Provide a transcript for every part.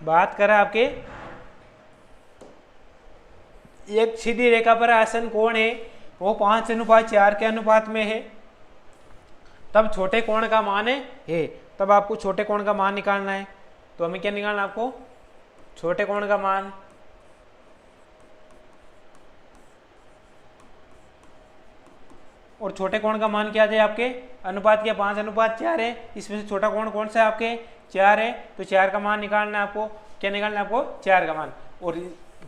बात करें आपके एक सीधी रेखा पर आसन कोण है वो 5:4 के अनुपात में है, तब छोटे कोण का मान है, तब आपको छोटे कोण का मान निकालना है। तो हमें क्या निकालना है आपको, छोटे कोण का मान। और छोटे कोण का मान क्या है आपके, अनुपात क्या 5:4 है, इसमें से छोटा कोण कौन सा है आपके 4 है, तो 4 का मान निकालना है आपको। क्या निकालना है आपको, 4 का मान। और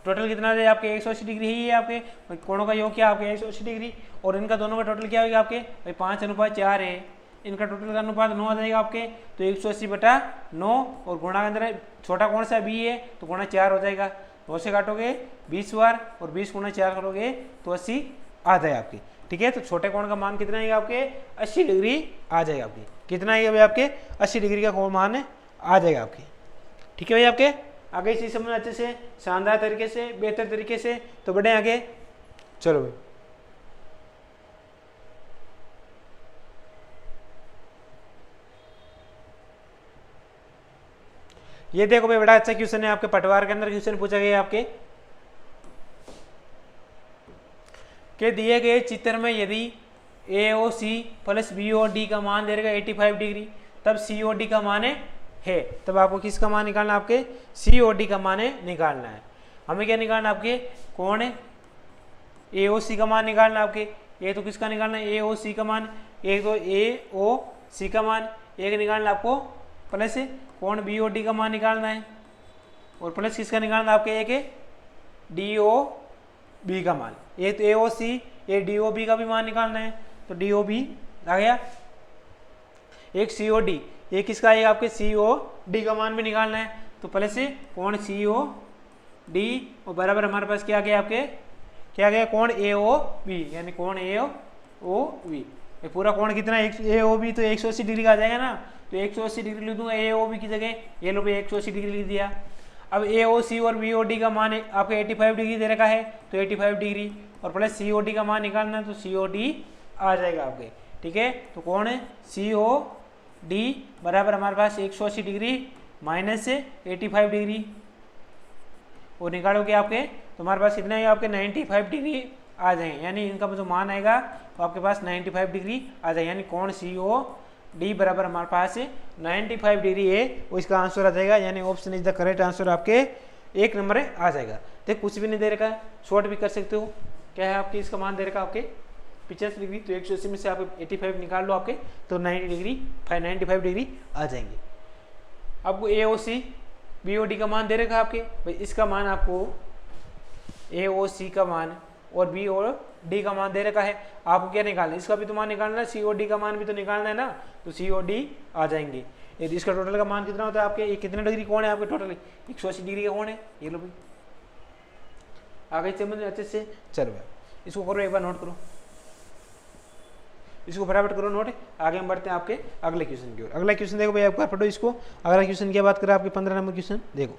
टोटल कितना है आपके 180 डिग्री ही है, आपके कोणों का योग क्या आपके 180 डिग्री, और इनका दोनों का टोटल क्या होगा आपके भाई 5:4 है, इनका टोटल का अनुपात 9 आ जाएगा आपके। तो 180/9 और गुणा के अंदर छोटा कौन सा बी है तो गुणा 4 हो जाएगा। 2 से काटोगे 20 बार और 20 गुणा 4 करोगे तो 80 आ जाए आपकी। ठीक है, तो छोटे कोण का मान कितना है आपके 80 डिग्री आ जाएगा आपकी। कितना है भाई आपके 80 डिग्री का कोण मान आ जाएगा आपकी। ठीक है भाई, आपके आगे इसी समझ अच्छे से शानदार तरीके से बेहतर तरीके से, तो बढ़े आगे। चलो भाई, ये देखो भाई बड़ा अच्छा क्वेश्चन है आपके पटवार के अंदर क्वेश्चन पूछा गया आपके के दिए गए चित्र में यदि AOC प्लस BOD का मान दे देगा 85 डिग्री, तब COD का मान है, तब आपको किसका मान निकालना है, आपके COD का मान निकालना है। हमें क्या निकालना है आपके कौन है AOC का मान निकालना है आपके। एक तो किसका निकालना है AOC का मान, एक तो AOC का मान, एक निकालना आपको प्लस कौन BOD का मान निकालना है, और प्लस किसका निकालना है आपके एक DOB का मान। एक तो AOC एक DOB का भी मान निकालना है, तो DOB आ गया। एक COD, ये किसका है आपके COD का मान भी निकालना है, तो प्लस से कौन COD और बराबर हमारे पास क्या गया आपके क्या गया कौन AOB, यानी कौन AOB। ये पूरा कोण कितना AOB तो 180 डिग्री का आ जाएगा ना, तो 180 डिग्री लिख दूंगा AOB की जगह, ये लो भाई 180 डिग्री लिख दिया। अब AOC और BOD का मान आपके 85 डिग्री दे रखा है, तो 85 डिग्री और प्लस COD का मान निकालना है, तो COD आ जाएगा आपके। ठीक है, तो कौन है COD बराबर हमारे पास 180 डिग्री माइनस 85 डिग्री, वो निकालोगे आपके तो हमारे पास कितना है आपके 95 डिग्री आ जाएंगे, यानी इनका जो मान आएगा तो आपके पास 95 डिग्री आ जाएगा, यानी कौन COD बराबर हमारे पास 95 डिग्री है, वो इसका आंसर आ जाएगा, यानी option is the correct answer आपके 1 नंबर आ जाएगा। तो कुछ भी नहीं दे रखा है, शॉर्ट भी कर सकते हो। क्या है आपके इसका मान दे रखा आपके 85 डिग्री, तो 180 में से आप 85 निकाल लो आपके, तो 95 डिग्री आ जाएंगे। आपको AOC BOD का मान दे रखा है आपके भाई, इसका मान आपको AOC का मान और BOD का मान दे रखा है, आपको क्या निकालना है, इसका भी तो मान निकालना है, COD का मान भी तो निकालना है ना, तो COD आ जाएंगे। यदि इसका टोटल का मान कितना होता है आपके, ये कितने डिग्री कोण है आपके टोटल 180 डिग्री का कोण है, ये लो भाई आगे समझ अच्छे से। चलो भाई इसको करो एक बार नोट करो, इसको फटाफट करो नोट। आगे हम बढ़ते हैं आपके अगले क्वेश्चन की ओर। अगला क्वेश्चन देखो भाई, आपका पढ़ो इसको। अगला क्वेश्चन की बात करें आपके 15 नंबर क्वेश्चन देखो।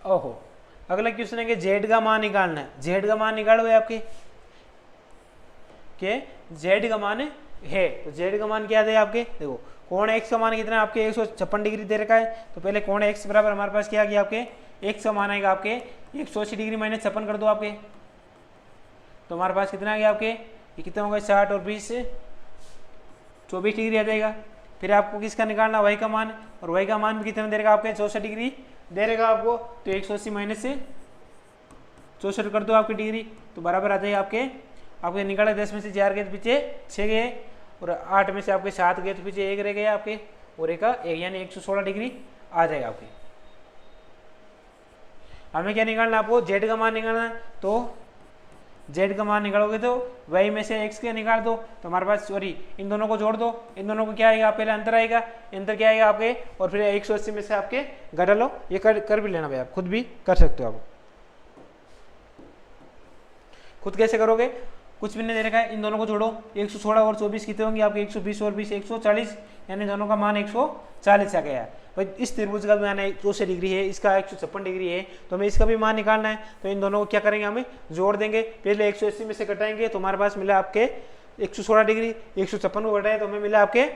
ओहो, अगला क्वेश्चन है कि जेड का मान निकालना है। जेड का मान निकालो भाई आपके के जेड का मान है, तो जेड का मान क्या है आपके देखो, कोण एक्स का मान कितना है आपके 156 डिग्री दे रखा है, तो पहले कोण एक्स बराबर हमारे पास क्या गया आपके एक्स का मान आएगा आपके 180 डिग्री माइनस 56 कर दो आपके, तो हमारे पास कितना आ गया आपके ये कितना होगा 60 और 20 से 24 डिग्री आ जाएगा। फिर आपको किसका निकालना वाई का मान, और वाई का मान भी कितना दे रखा आपके 64 डिग्री दे रहेगा आपको, तो 180 माइनस से 64 कर दो आपकी डिग्री, तो बराबर आ जाएगा आपके निकाला 10 में से 4 गए तो पीछे 6 गए, और 8 में से आपके 7 गए तो पीछे 1 रह गया आपके, और एक यानी 116 डिग्री आ जाएगा आपके। हमें क्या निकालना आपको जेड का मान निकालना है, तो जेड का मान निकालोगे तो वाई में से एक्स के निकाल दो, तो हमारे पास सॉरी इन दोनों को जोड़ दो, इन दोनों को क्या आएगा पहले अंतर आएगा, अंतर क्या आएगा आपके, और फिर 180 में से आपके घटा लो। ये कर भी लेना भाई, आप खुद भी कर सकते हो। आप खुद कैसे करोगे, कुछ भी नहीं दे रखा है, इन दोनों को जोड़ो, 116 और 24 कितने होंगे आपके, 120 और 20 140, यानी दोनों का मान 140 आ गया। भाई इस त्रिभुज का भी मान 180 डिग्री है, इसका 156 डिग्री है, तो हमें इसका भी मान निकालना है। तो इन दोनों को क्या करेंगे, हमें जोड़ देंगे। पहले 180 में से घटाएंगे तो हमारे पास मिला आपके 116 डिग्री, 156 को घटाए तो हमें मिला आपके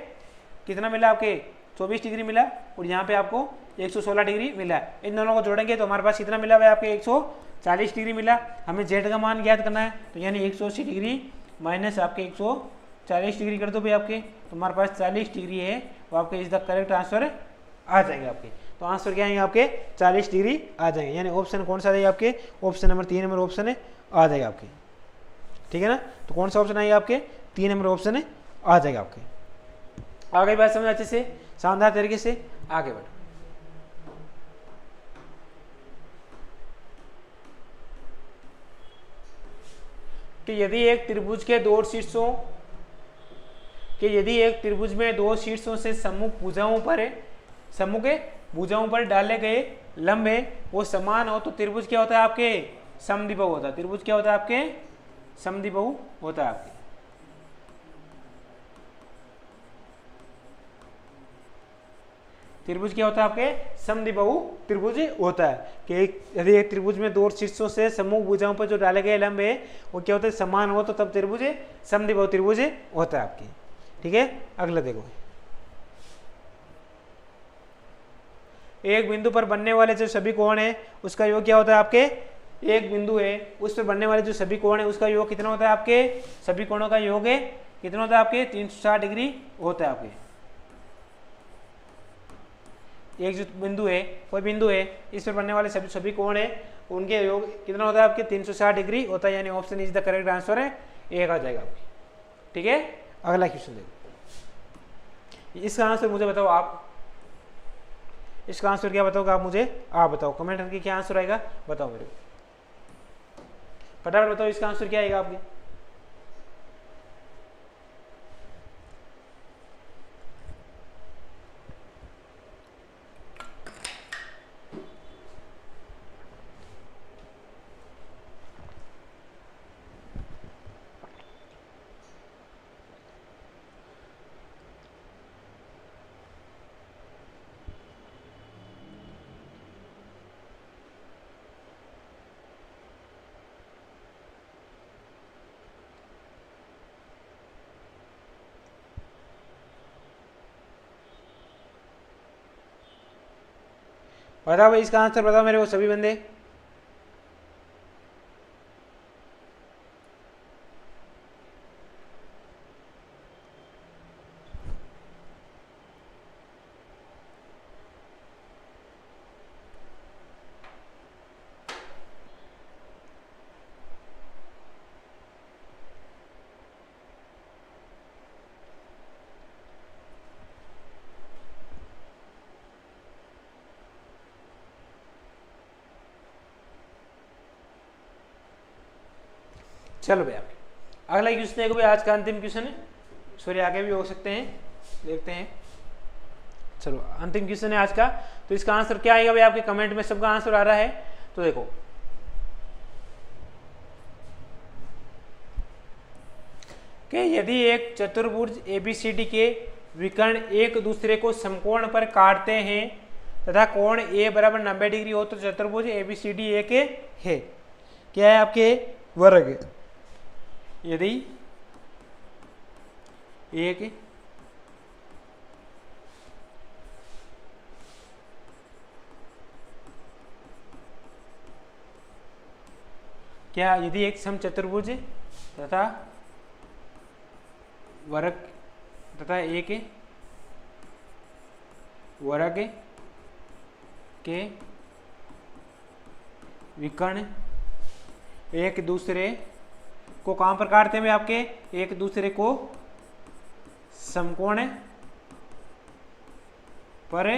कितना मिला, आपके 24 डिग्री मिला, और यहाँ पे आपको 116 डिग्री मिला। इन दोनों को जोड़ेंगे तो हमारे पास कितना मिला भाई, आपके 140 डिग्री मिला। हमें जेड का मान ज्ञात करना है, तो यानी 180 डिग्री माइनस आपके 140 डिग्री कर दो भाई आपके, तो हमारे पास 40 डिग्री है, वो आपके इज द करेक्ट आंसर आ जाएंगे आपके। तो आंसर क्या आएंगे आपके 40 डिग्री आ जाएंगे, यानी ऑप्शन कौन सा आ जाएगा आपके, ऑप्शन नंबर 3 नंबर ऑप्शन है आ जाएगा आपके, ठीक है ना। तो कौन सा ऑप्शन आएगा आपके, 3 नंबर ऑप्शन है आ जाएगा आपके। आ गई बात समझ अच्छे से, शानदार तरीके से आगे बढ़ो। कि यदि एक त्रिभुज के दो शीर्षों में दो शीर्षों से सम्मुख के भुजाओं पर डाले गए लंब है वो समान हो तो त्रिभुज क्या होता है आपके, समद्विबाहु होता है। त्रिभुज क्या होता है आपके, समद्विबाहु होता है आपके। त्रिभुज क्या होता है आपके, समद्विबाहु त्रिभुज होता है। कि यदि एक त्रिभुज में दो शीर्षों से सम्मुख भुजाओं पर जो डाले गए लंब है वो क्या होता है, समान हो तो तब त्रिभुज समद्विबाहु त्रिभुज होता है आपकी, ठीक है। अगला देखो, एक बिंदु पर बनने वाले जो सभी कोण है उसका योग क्या होता है आपके, एक बिंदु है उस पर बनने वाले जो सभी कोण है उसका योग कितना होता है आपके, सभी कोणों का योग है कितना होता है आपके 360 डिग्री होता है आपके। एक जो बिंदु है, कोई बिंदु है, इस पर बनने वाले सभी कोण है उनके योग कितना होता है आपके 360 डिग्री होता है, यानी option is the correct answer है, एक आ जाएगा आपकी, ठीक है। अगला क्वेश्चन देखो, इसका आंसर मुझे बताओ आप, इसका आंसर क्या बताओगे आप मुझे, आप बताओ कमेंट करके क्या आंसर आएगा बताओ मेरे को, फटाफट बताओ इसका आंसर क्या आएगा आपके। बताओ भाई इसका आंसर बताओ मेरे को सभी बंदे। चलो भैया अगला क्वेश्चन देखो भाई, आज का अंतिम क्वेश्चन है, सॉरी आगे भी हो सकते हैं, देखते हैं। चलो अंतिम क्वेश्चन है आज का, तो इसका आंसर क्या आएगा भाई आपके कमेंट में सबका आंसर आ रहा है, तो देखो कि यदि एक चतुर्भुज ABCD के विकर्ण एक दूसरे को समकोण पर काटते हैं तथा कोण A बराबर 90 डिग्री हो तो चतुर्भुज ABCD एक है, क्या है आपके वर्ग। यदि एक क्या यदि एक समचतुर्भुज तथा वर्ग तथा एक वर्ग के विकर्ण एक दूसरे को कहां पर काटते हैं आपके, एक दूसरे को समकोण पर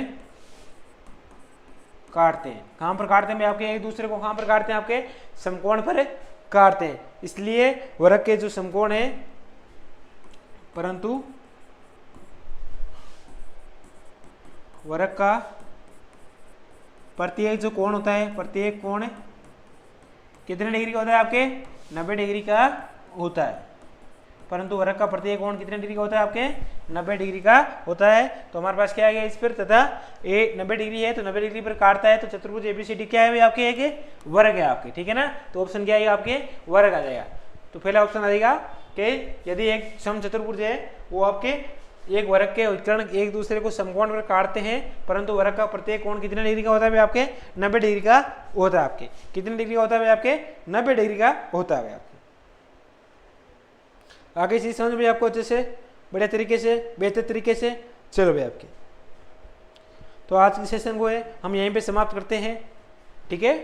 काटते हैं। कहां पर काटते हैं आपके, एक दूसरे को कहां पर काटते हैं आपके, समकोण पर काटते हैं। इसलिए वर्ग के जो समकोण है, परंतु वर्ग का प्रत्येक जो कोण होता है, प्रत्येक कोण कितने डिग्री का होता है आपके, 90 डिग्री का होता है। परंतु वर्ग का प्रत्येक कोण कितने डिग्री का होता है आपके 90 डिग्री का होता है। तो हमारे पास क्या आ गया इस पर, तथा ए 90 डिग्री है तो 90 डिग्री पर काटता है, तो चतुर्भुज एबीसीडी क्या है भाई आपके, एक वर्ग है आपके, ठीक है ना। तो ऑप्शन क्या आएगा आपके, वर्ग आ जाएगा। तो पहला ऑप्शन आ जाएगा कि यदि एक समचतुर्भुज है वो आपके एक वर्ग के विकर्ण एक दूसरे को समकोण पर काटते हैं, परंतु वर्ग का प्रत्येक कोण कितने डिग्री का होता है भाई आपके, 90 डिग्री का होता है आपके। कितने डिग्री का होता है भाई आपके, 90 डिग्री का होता है आपके। आगे चीज समझ भाई आपको अच्छे से, बढ़िया तरीके से, बेहतर तरीके से। चलो भाई आपके, तो आज के सेशन को है हम यहीं पे समाप्त करते हैं, ठीक है।